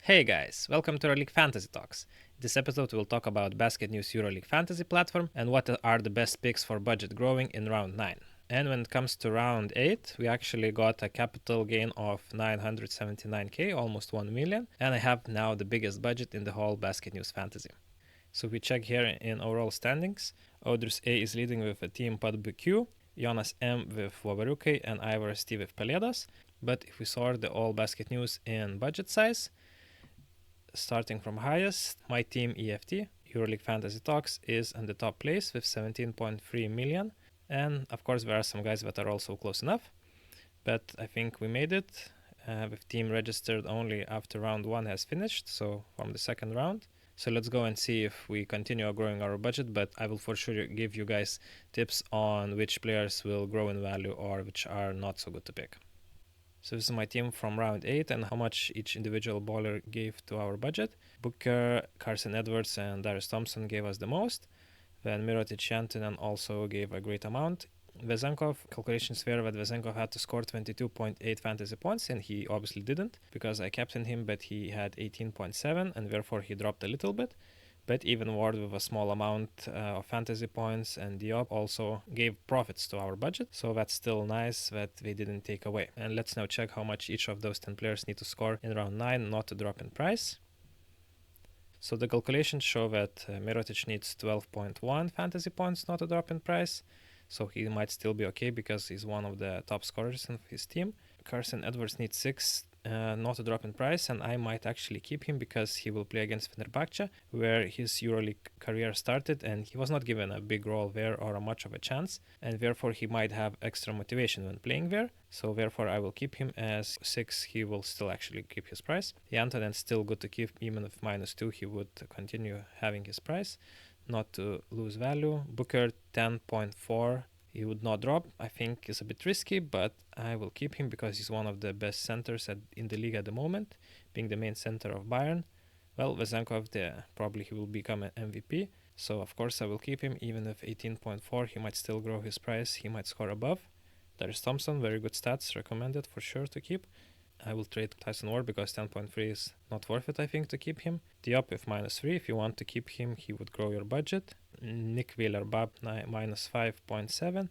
Hey guys, welcome to EuroLeague Fantasy Talks. This episode we'll talk about BasketNews EuroLeague Fantasy platform and what are the best picks for budget growing in round 9. And when it comes to round 8, we actually got a capital gain of 979k, almost 1 million, and I have now the biggest budget in the whole BasketNews Fantasy. So we check here in overall standings. Audrus A is leading with a team PUBQ, Jonas M with Wavaruke, and Ivor Steve with Peledas. But if we sort the all basket news in budget size, starting from highest, my team EFT, EuroLeague Fantasy Talks, is in the top place with 17.3 million. And of course, there are some guys that are also close enough. But I think we made it with team registered only after round 1 has finished, so from the second round. So let's go and see if we continue growing our budget, but I will for sure give you guys tips on which players will grow in value or which are not so good to pick. So this is my team from round 8 and how much each individual baller gave to our budget. Booker, Carson Edwards, and Darius Thompson gave us the most. Then Mirotic Yantinen also gave a great amount. Vezenkov, calculations were that Vezenkov had to score 22.8 fantasy points, and he obviously didn't because I captained him, but he had 18.7 and therefore he dropped a little bit. But even Ward with a small amount of fantasy points and Diop also gave profits to our budget. So that's still nice that they didn't take away. And let's now check how much each of those 10 players need to score in round 9 not to drop in price. So the calculations show that Mirotic needs 12.1 fantasy points not to drop in price. So he might still be okay because he's one of the top scorers in his team. Carson Edwards needs 6 not to drop in price, and I might actually keep him because he will play against Fenerbahce, where his EuroLeague career started, and he was not given a big role there or much of a chance, and therefore he might have extra motivation when playing there. So therefore I will keep him as 6. He will still actually keep his price. Yantanen still good to keep, even with -2 he would continue having his price, not to lose value. Booker 10.4. He would not drop. I think is a bit risky, but I will keep him because he's one of the best centers in the league at the moment, being the main center of Bayern. Well, Vezenkov, probably he will become an MVP. So of course I will keep him. Even if 18.4, he might still grow his price. He might score above. Darius Thompson, very good stats, recommended for sure to keep. I will trade Tyson Ward because 10.3 is not worth it, I think, to keep him. Diop with -3. If you want to keep him, he would grow your budget. Nick Wheeler-Bab -5.7.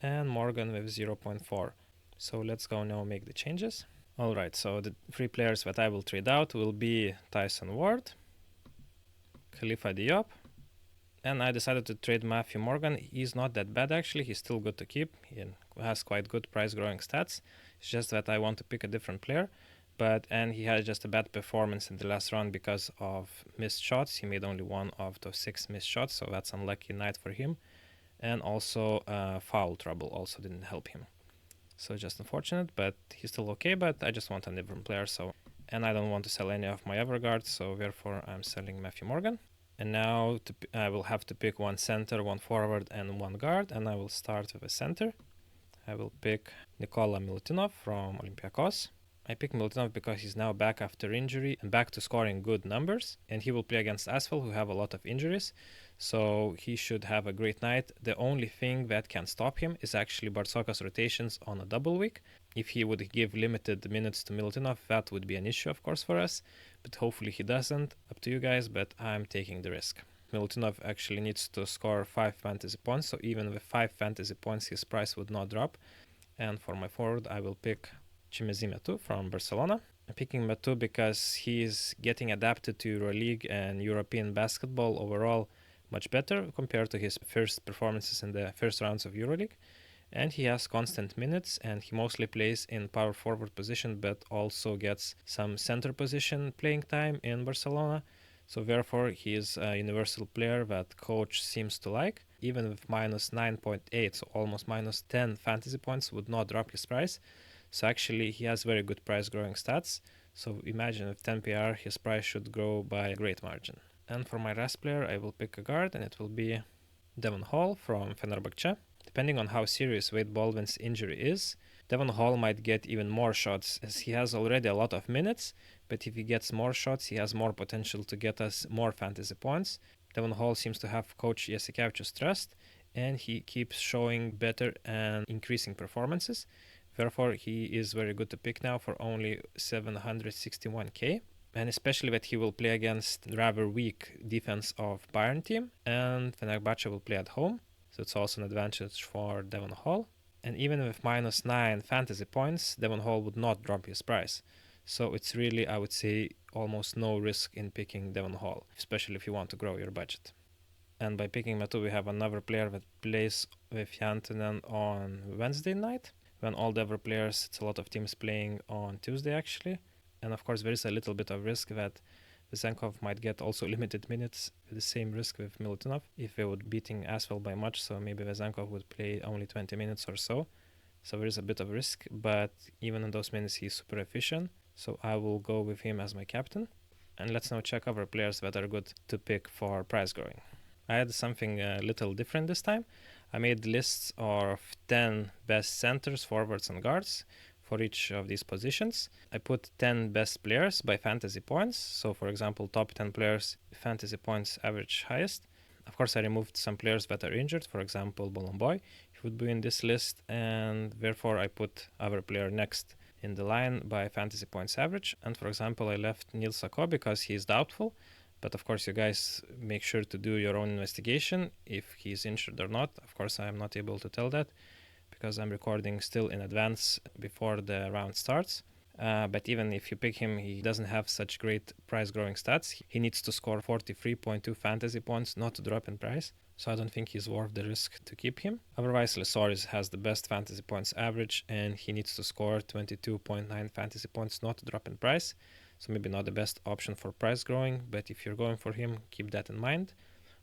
And Morgan with 0.4. So let's go now make the changes. Alright, so the 3 players that I will trade out will be Tyson Ward, Khalifa Diop, and I decided to trade Matthew Morgan. He's not that bad actually, he's still good to keep. He has quite good price growing stats. It's just that I want to pick a different player. And he had just a bad performance in the last round because of missed shots. He made only 1 of those 6 missed shots, so that's unlucky night for him. And also foul trouble also didn't help him. So just unfortunate, but he's still okay, but I just want a different player. And I don't want to sell any of my Everguards, so therefore I'm selling Matthew Morgan. And now I will have to pick 1 center, 1 forward, and 1 guard, and I will start with a center. I will pick Nikola Milutinov from Olympiacos. I pick Milutinov because he's now back after injury and back to scoring good numbers, and he will play against Asvel, who have a lot of injuries, so he should have a great night. The only thing that can stop him is actually Barsokas rotations on a double week. If he would give limited minutes to Milutinov, that would be an issue, of course, for us, but hopefully he doesn't. Up to you guys, but I'm taking the risk. Milutinov actually needs to score 5 fantasy points, so even with 5 fantasy points, his price would not drop. And for my forward, I will pick Chimezi Metu from Barcelona. I'm picking Metu because he is getting adapted to EuroLeague and European basketball overall much better compared to his first performances in the first rounds of EuroLeague. And he has constant minutes, and he mostly plays in power forward position, but also gets some center position playing time in Barcelona. So therefore, he is a universal player that coach seems to like. Even with -9.8, so almost -10 fantasy points, would not drop his price. So actually, he has very good price growing stats. So imagine with 10 PIR, his price should grow by a great margin. And for my last player, I will pick a guard, and it will be Devon Hall from Fenerbahce. Depending on how serious Wade Baldwin's injury is, Devon Hall might get even more shots, as he has already a lot of minutes, but if he gets more shots, he has more potential to get us more fantasy points. Devon Hall seems to have Coach Jasikevičius' trust, and he keeps showing better and increasing performances. Therefore, he is very good to pick now for only 761k. And especially that he will play against rather weak defense of Bayern team, and Fenerbahce will play at home, so it's also an advantage for Devon Hall. And even with -9 fantasy points, Devon Hall would not drop his price. So it's really, I would say, almost no risk in picking Devon Hall, especially if you want to grow your budget. And by picking Matu, we have another player that plays with Jantunen on Wednesday night. When all the other players, it's a lot of teams playing on Tuesday actually. And of course, there is a little bit of risk that Vezenkov might get also limited minutes, the same risk with Milutinov if they would beating Asvel by much. So maybe Vezenkov would play only 20 minutes or so. So there is a bit of risk, but even in those minutes, he's super efficient. So I will go with him as my captain. And let's now check other players that are good to pick for price growing. I had something a little different this time. I made lists of 10 best centers, forwards, and guards for each of these positions. I put 10 best players by fantasy points. So, for example, top 10 players, fantasy points average highest. Of course, I removed some players that are injured. For example, Bolomboy, he would be in this list, and therefore I put other player next in the line by fantasy points average. And for example, I left Nils Sako because he is doubtful. But of course, you guys make sure to do your own investigation if he's injured or not. Of course, I am not able to tell that because I'm recording still in advance before the round starts. But even if you pick him, he doesn't have such great price growing stats. He needs to score 43.2 fantasy points not to drop in price. So I don't think he's worth the risk to keep him. Otherwise, Lesoris has the best fantasy points average and he needs to score 22.9 fantasy points not to drop in price. So maybe not the best option for price growing, but if you're going for him, keep that in mind.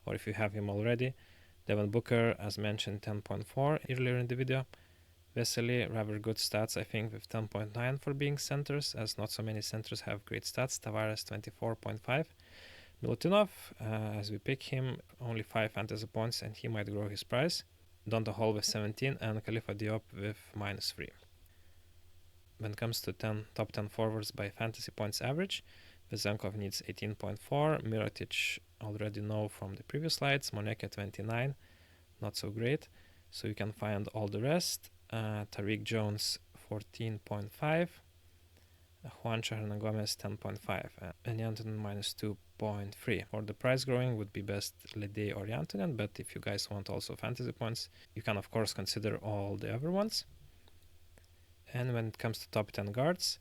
Or if you have him already, Devin Booker, as mentioned, 10.4 earlier in the video. Vesely, rather good stats, I think, with 10.9 for being centers, as not so many centers have great stats. Tavares, 24.5. Milutinov, as we pick him, only 5 fantasy points, and he might grow his price. Donta Hall with 17, and Khalifa Diop with -3. When it comes to top 10 forwards by fantasy points average, Vezenkov needs 18.4, Mirotic already know from the previous slides, Moneka 29, not so great, so you can find all the rest. Tariq Jones 14.5, Juancho Hernan Gomez 10.5, and Jantunen -2.3. For the price growing would be best Lede or Jantunen, but if you guys want also fantasy points, you can of course consider all the other ones. And when it comes to top 10 guards,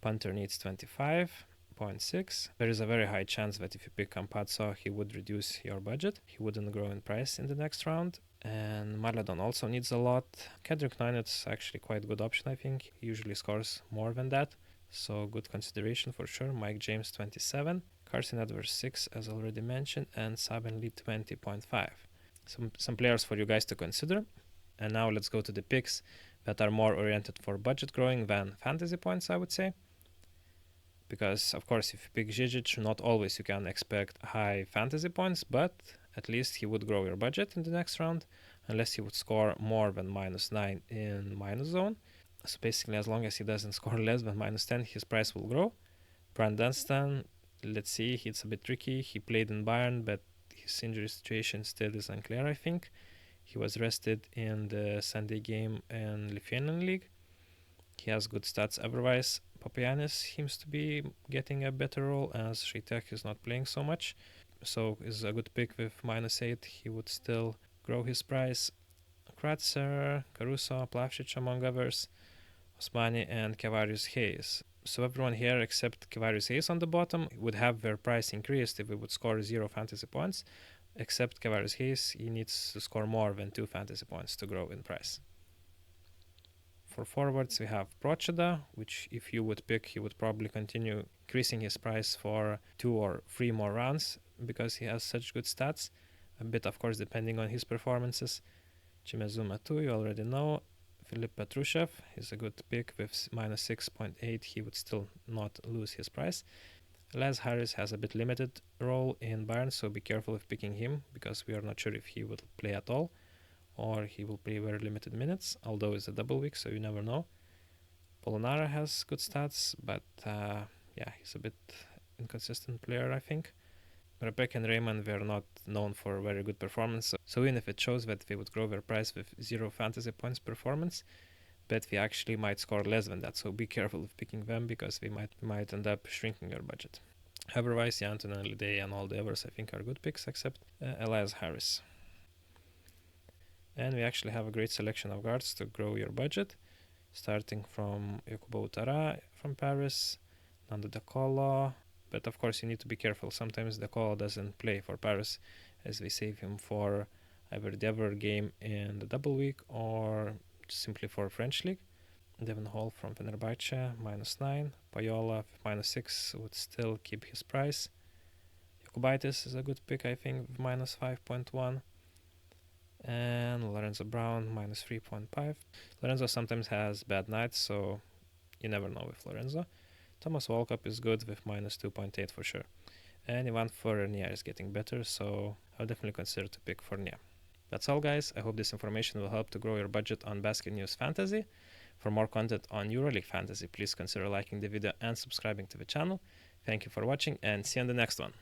Punter needs 25.6. There is a very high chance that if you pick Campazzo, he would reduce your budget. He wouldn't grow in price in the next round. And Marladon also needs a lot. Kendrick Nunn is actually quite a good option, I think. He usually scores more than that. So good consideration for sure. Mike James 27. Carson Edwards 6, as already mentioned. And Saben Lee 20.5. Some players for you guys to consider. And now let's go to the picks that are more oriented for budget growing than fantasy points, I would say. Because, of course, if you pick Zizic, not always you can expect high fantasy points, but at least he would grow your budget in the next round, unless he would score more than -9 in minus zone. So basically, as long as he doesn't score less than -10, his price will grow. Brand Dunstan, let's see, it's a bit tricky. He played in Bayern, but his injury situation still is unclear, I think. He was rested in the Sunday game in Lithuanian League. He has good stats otherwise. Papagiannis seems to be getting a better role as Swiatek is not playing so much. So is a good pick with -8. He would still grow his price. Kratzer, Caruso, Plavšić among others, Osmani and Kevarius Hayes. So everyone here except Kevarius Hayes on the bottom would have their price increased if we would score 0 fantasy points. Except Kevarius Hayes, he needs to score more than 2 fantasy points to grow in price. For forwards, we have Procida, which if you would pick, he would probably continue increasing his price for 2 or 3 more rounds because he has such good stats. A bit, of course, depending on his performances. Chimezuma 2, you already know. Filip Petrushev is a good pick with -6.8. He would still not lose his price. Les Harris has a bit limited role in Bayern, so be careful of picking him because we are not sure if he will play at all or he will play very limited minutes, although it's a double week, so you never know. Polonara has good stats, but he's a bit inconsistent player, I think. Rebecca and Raymond were not known for very good performance, so even if it shows that they would grow their price with 0 fantasy points performance, but we actually might score less than that, so be careful of picking them because we might end up shrinking your budget. Otherwise, yeah, Anthony Day and all the others I think are good picks, except Elias Harris. And we actually have a great selection of guards to grow your budget, starting from Yakubo Ouattara from Paris, Nando De Colo. But of course, you need to be careful. Sometimes De Colo doesn't play for Paris, as they save him for either the other game in the double week or simply for French League. Devin Hall from Fenerbahce, -9. Payola, -6, would still keep his price. Jokubaitis is a good pick, I think, with -5.1. And Lorenzo Brown, -3.5. Lorenzo sometimes has bad nights, so you never know with Lorenzo. Thomas Walkup is good with -2.8 for sure. And Ivan Fournier is getting better, so I'll definitely consider to pick Fournier. That's all, guys. I hope this information will help to grow your budget on Basket News Fantasy. For more content on EuroLeague Fantasy, please consider liking the video and subscribing to the channel. Thank you for watching, and see you on the next one.